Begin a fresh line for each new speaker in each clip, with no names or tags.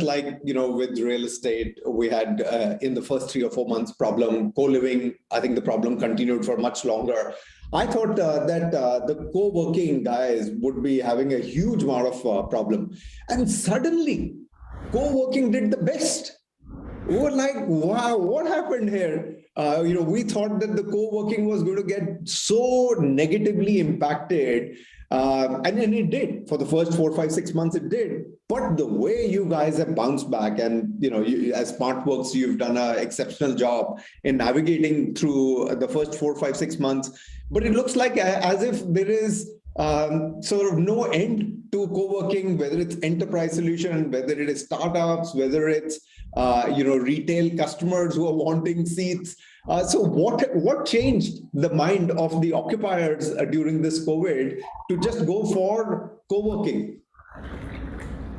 like, with real estate, we had in the first 3 or 4 months problem, co-living, I think the problem continued for much longer. I thought that the co-working guys would be having a huge amount of problem. And suddenly, co-working did the best. We were like, wow, what happened here? We thought that the co-working was going to get so negatively impacted. And it did. For the first 4, 5, 6 months, it did. But the way you guys have bounced back, and as SmartWorks, you've done an exceptional job in navigating through the first 4, 5, 6 months. But it looks like as if there is sort of no end to co-working, whether it's enterprise solution, whether it is startups, whether it's retail customers who are wanting seats. So what changed the mind of the occupiers during this COVID to just go for co-working?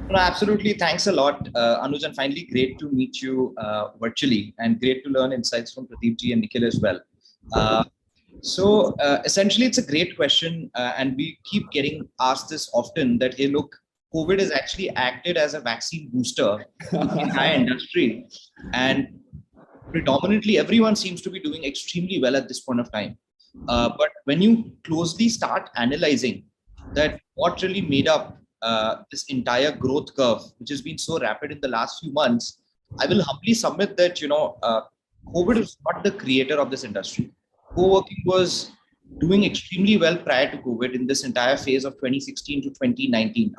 No, absolutely. Thanks a lot, Anuj. And finally, great to meet you virtually, and great to learn insights from Pradeep ji and Nikhil as well. So essentially, it's a great question. And we keep getting asked this often that, hey, look, COVID has actually acted as a vaccine booster in the entire industry. And predominantly, everyone seems to be doing extremely well at this point of time. But when you closely start analyzing that what really made up this entire growth curve, which has been so rapid in the last few months, I will humbly submit that, COVID is not the creator of this industry. Co-working was doing extremely well prior to COVID in this entire phase of 2016 to 2019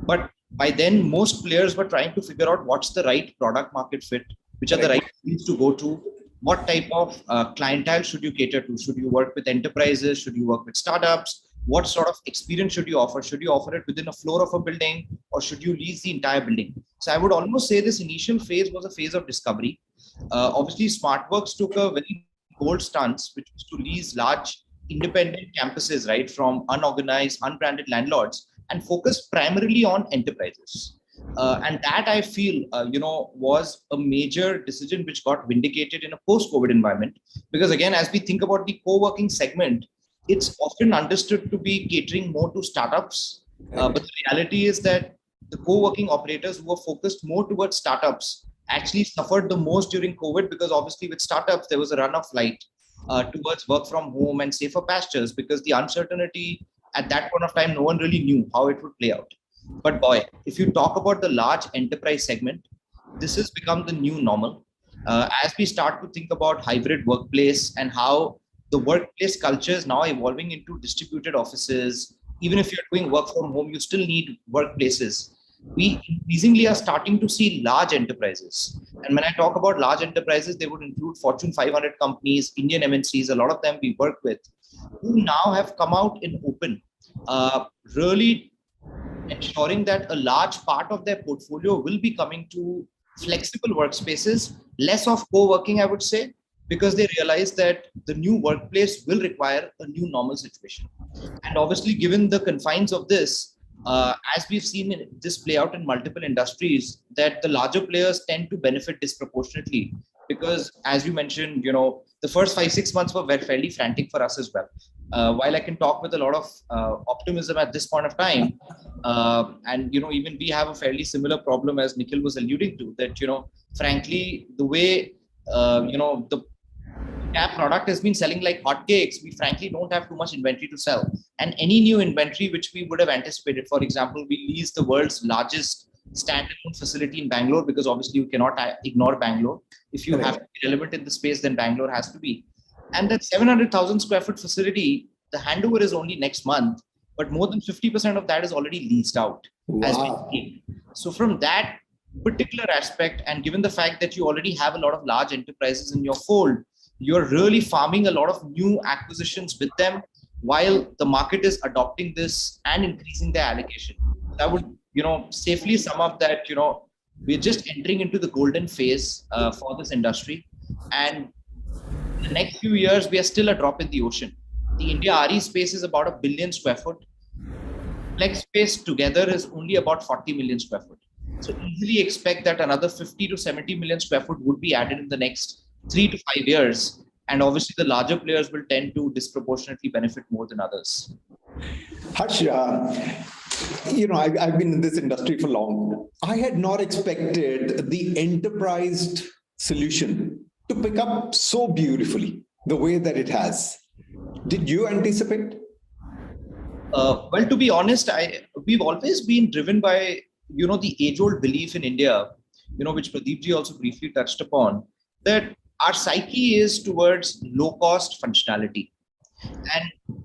but by then most players were trying to figure out what's the right product market fit, which are the right things to go to, what type of clientele should you cater to, should you work with enterprises, should you work with startups, what sort of experience should you offer it within a floor of a building, or should you lease the entire building? So I would almost say this initial phase was a phase of discovery. Obviously SmartWorks took a very bold stance, which was to lease large independent campuses, right, from unorganized, unbranded landlords, and focus primarily on enterprises. And that I feel, was a major decision which got vindicated in a post-COVID environment. Because again, as we think about the co-working segment, it's often understood to be catering more to startups. But the reality is that the co-working operators who were focused more towards startups actually suffered the most during COVID, because obviously with startups, there was a run of light towards work from home and safer pastures, because the uncertainty at that point of time, no one really knew how it would play out. But boy, if you talk about the large enterprise segment, this has become the new normal. As we start to think about hybrid workplace and how the workplace culture is now evolving into distributed offices, even if you're doing work from home, you still need workplaces. We increasingly are starting to see large enterprises. And when I talk about large enterprises, they would include Fortune 500 companies, Indian MNCs, a lot of them we work with, who now have come out in open, really ensuring that a large part of their portfolio will be coming to flexible workspaces, less of co-working, I would say, because they realize that the new workplace will require a new normal situation. And obviously, given the confines of this, as we've seen this play out in multiple industries, that the larger players tend to benefit disproportionately, because as you mentioned, the first 5-6 months were fairly frantic for us as well. While I can talk with a lot of optimism at this point of time, and even we have a fairly similar problem as Nikhil was alluding to, that frankly, the way the CAP product has been selling like hotcakes, we frankly don't have too much inventory to sell. And any new inventory which we would have anticipated, for example, we leased the world's largest standalone facility in Bangalore, because obviously you cannot ignore Bangalore. If you have to be relevant in the space, then Bangalore has to be. And that 700,000 square foot facility, the handover is only next month, but more than 50% of that is already leased out.
Wow.
As we speak. So from that particular aspect, and given the fact that you already have a lot of large enterprises in your fold, you're really farming a lot of new acquisitions with them while the market is adopting this and increasing their allocation. I would, safely sum up that, we're just entering into the golden phase for this industry. And in the next few years, we are still a drop in the ocean. The India RE space is about 1 billion square foot. Flex space together is only about 40 million square foot. So easily expect that another 50 to 70 million square foot would be added in the next 3 to 5 years. And obviously the larger players will tend to disproportionately benefit more than others.
Harsh, I've been in this industry for long. I had not expected the enterprise solution to pick up so beautifully the way that it has. Did you anticipate?
Well, to be honest, we've always been driven by the age-old belief in India, which Pradeep ji also briefly touched upon, that our psyche is towards low-cost functionality, and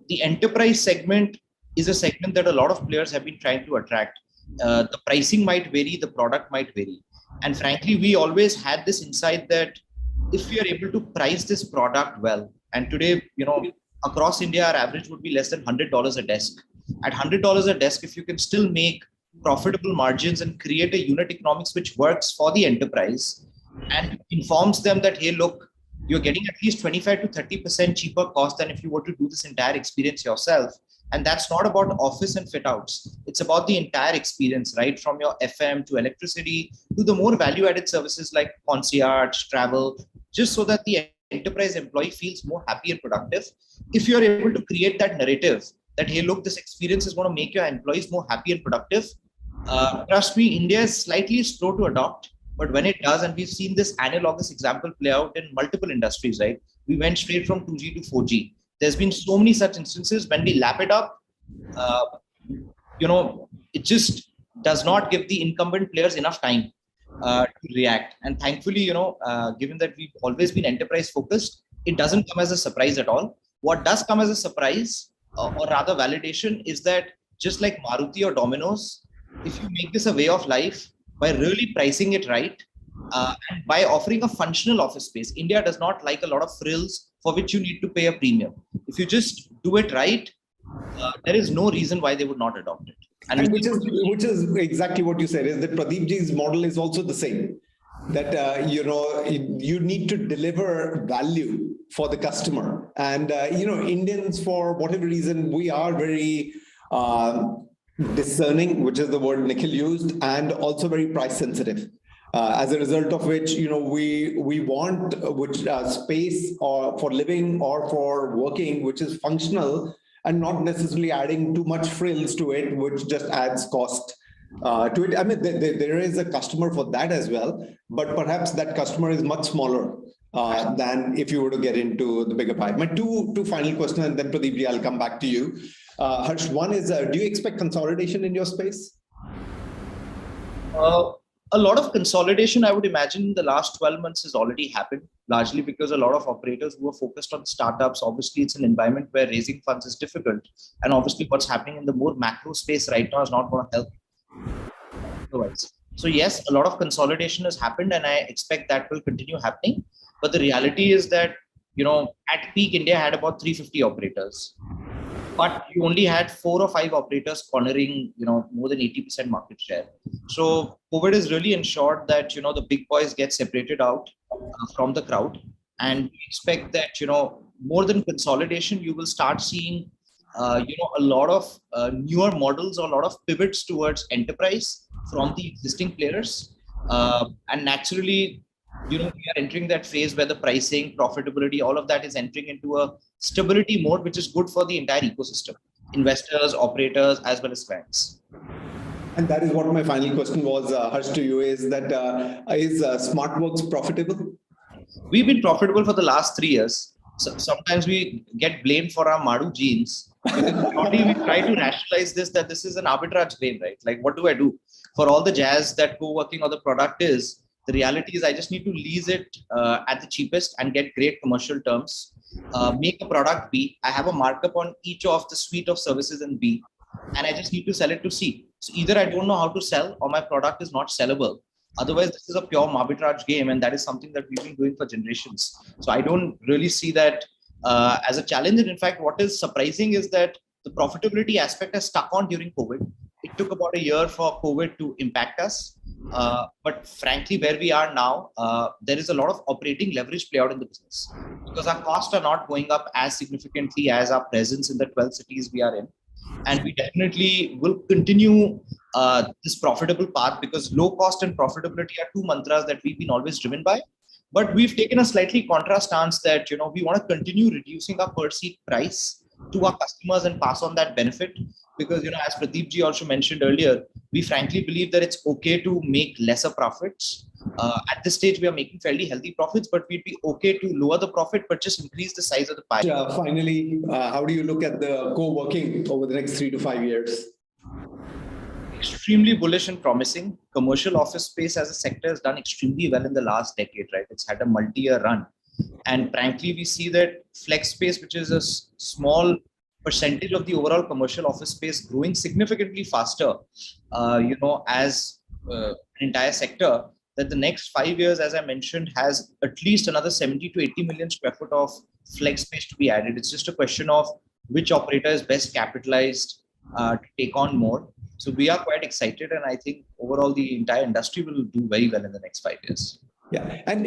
the enterprise segment is a segment that a lot of players have been trying to attract. The pricing might vary, the product might vary, and frankly, we always had this insight that if we are able to price this product well, and today, across India, our average would be less than $100 a desk. At $100 a desk, if you can still make profitable margins and create a unit economics which works for the enterprise and informs them that, hey, look, you're getting at least 25 to 30% cheaper cost than if you were to do this entire experience yourself. And that's not about office and fit outs. It's about the entire experience, right? From your FM to electricity to the more value added services like concierge, travel, just so that the enterprise employee feels more happy and productive. If you're able to create that narrative that, hey, look, this experience is going to make your employees more happy and productive, trust me, India is slightly slow to adopt. But when it does, and we've seen this analogous example play out in multiple industries, right? We went straight from 2G to 4G. There's been so many such instances. When we lap it up, it just does not give the incumbent players enough time to react. And thankfully, given that we've always been enterprise focused, it doesn't come as a surprise at all. What does come as a surprise, or rather validation, is that just like Maruti or Domino's, if you make this a way of life by really pricing it right, and by offering a functional office space, India does not like a lot of frills for which you need to pay a premium. If you just do it right, there is no reason why they would not adopt it.
And which is exactly what you said, is that Pradeep ji's model is also the same. That you need to deliver value for the customer, and Indians, for whatever reason, we are very discerning, which is the word Nikhil used, and also very price sensitive. As a result of which, we want space or for living or for working, which is functional and not necessarily adding too much frills to it, which just adds cost to it. I mean, there is a customer for that as well, but perhaps that customer is much smaller than if you were to get into the bigger pie. My two final questions, and then Pradeep ji, I'll come back to you. Harsh, one is, do you expect consolidation in your space?
A lot of consolidation, I would imagine, in the last 12 months has already happened, largely because a lot of operators who are focused on startups, obviously it's an environment where raising funds is difficult. And obviously what's happening in the more macro space right now is not going to help otherwise. So yes, a lot of consolidation has happened, and I expect that will continue happening. But the reality is that, at peak, India had about 350 operators. But you only had 4 or 5 operators cornering, more than 80% market share. So COVID has really ensured that, the big boys get separated out from the crowd. And we expect that, more than consolidation, you will start seeing, a lot of newer models or a lot of pivots towards enterprise from the existing players. And naturally, we are entering that phase where the pricing, profitability, all of that is entering into a stability mode, which is good for the entire ecosystem, investors, operators, as well as clients.
And that is what my final question was, Harsh, to you, is that is SmartWorks profitable?
We've been profitable for the last 3 years. So sometimes we get blamed for our Madu genes. Only we try to rationalize this, that this is an arbitrage game, right? Like, what do I do? For all the jazz that co-working or the product is, the reality is I just need to lease it at the cheapest and get great commercial terms. Make a product B. I have a markup on each of the suite of services in B, and I just need to sell it to C. So either I don't know how to sell, or my product is not sellable. Otherwise, this is a pure arbitrage game, and that is something that we've been doing for generations. So I don't really see that as a challenge. And in fact, what is surprising is that the profitability aspect has stuck on during COVID. It took about a year for COVID to impact us. But frankly, where we are now, there is a lot of operating leverage play out in the business, because our costs are not going up as significantly as our presence in the 12 cities we are in. And we definitely will continue this profitable path, because low cost and profitability are two mantras that we've been always driven by. But we've taken a slightly contra stance that, we want to continue reducing our per seat price to our customers and pass on that benefit. because, as Pradeep ji also mentioned earlier, we frankly believe that it's okay to make lesser profits. At this stage, we are making fairly healthy profits, but we'd be okay to lower the profit, but just increase the size of the pie.
Finally, how do you look at the co-working over the next 3 to 5 years?
Extremely bullish and promising. Commercial office space as a sector has done extremely well in the last decade, right? It's had a multi-year run. And frankly, we see that flex space, which is a small percentage of the overall commercial office space, growing significantly faster, as an entire sector, that the next 5 years, as I mentioned, has at least another 70 to 80 million square foot of flex space to be added. It's just a question of which operator is best capitalized to take on more. So we are quite excited, and I think overall the entire industry will do very well in the next 5 years.
Yeah, and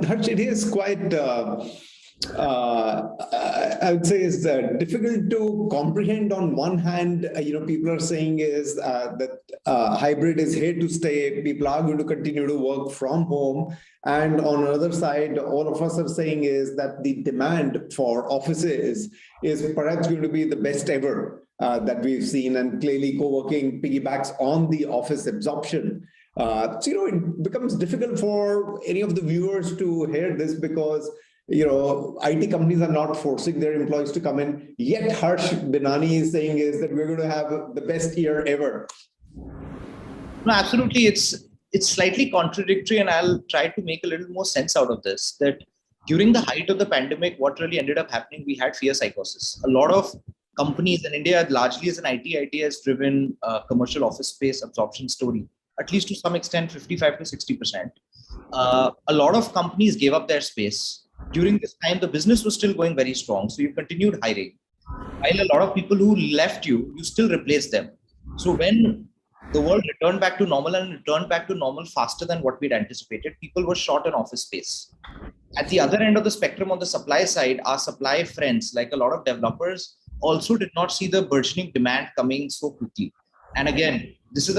Harsh, it is quite, I would say, is difficult to comprehend. On one hand, people are saying is that hybrid is here to stay. People are going to continue to work from home. And on the other side, all of us are saying is that the demand for offices is perhaps going to be the best ever that we've seen. And clearly co-working piggybacks on the office absorption. It becomes difficult for any of the viewers to hear this because, IT companies are not forcing their employees to come in. Yet Harsh Binani is saying is that we're going to have the best year ever.
No, absolutely. It's slightly contradictory, and I'll try to make a little more sense out of this. That during the height of the pandemic, what really ended up happening, we had fear psychosis. A lot of companies in India, largely as an IT has driven commercial office space absorption story, at least to some extent, 55 to 60%. A lot of companies gave up their space. During this time, the business was still going very strong. So you continued hiring. While a lot of people who left you still replaced them. So when the world returned back to normal and returned back to normal faster than what we'd anticipated, people were short on office space. At the other end of the spectrum, on the supply side, our supply friends, like a lot of developers, also did not see the burgeoning demand coming so quickly. And again, this is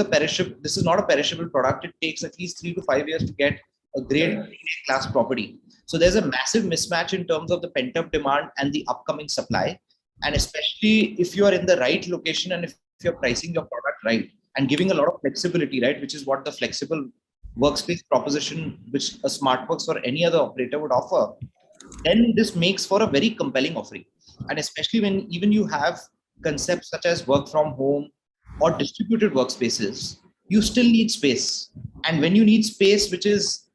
not a perishable product. It takes at least 3 to 5 years to get a great class property. So there's a massive mismatch in terms of the pent-up demand and the upcoming supply. And especially if you are in the right location and if you're pricing your product right and giving a lot of flexibility, right, which is what the flexible workspace proposition, which a SmartWorks or any other operator would offer, then this makes for a very compelling offering. And especially when even you have concepts such as work from home or distributed workspaces, you still need space. And when you need space, which is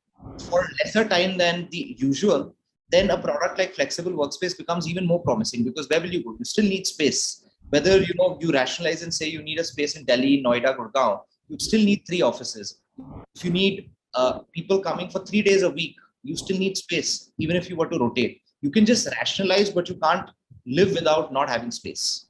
for lesser time than the usual, then a product like flexible workspace becomes even more promising, because where will you go? You still need space. Whether you rationalize and say you need a space in Delhi, Noida, Gurgaon, you still need 3 offices. If you need people coming for 3 days a week, you still need space, even if you were to rotate. You can just rationalize, but you can't live without not having space.